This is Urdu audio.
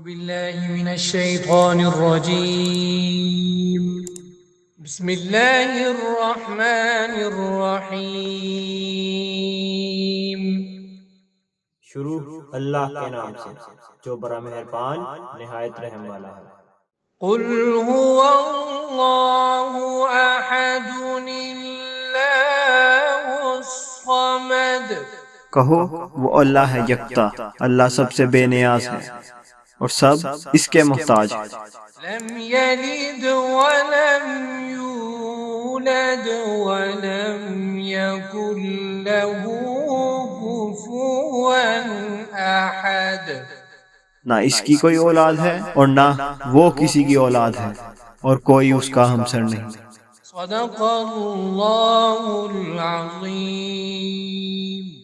بالله من الشيطان الرجيم. بسم الله الرحمن الرحيم. شروع اللہ کے نام سے جو بڑا مہربان نہایت رحم والا ہے۔ قل هو الله أحد الله الصمد. کہو وہ اللہ ہے یکتا، اللہ سب سے بے نیاز ہے اور سب اس کے محتاج ہیں۔ لم يلد ولم يولد ولم يكن له كفوا أحد. نہ اس کی کوئی اولاد ہے اور نہ وہ کسی کی اولاد ہے اور کوئی اس کا ہمسر نہیں۔ صدق اللہ العظیم۔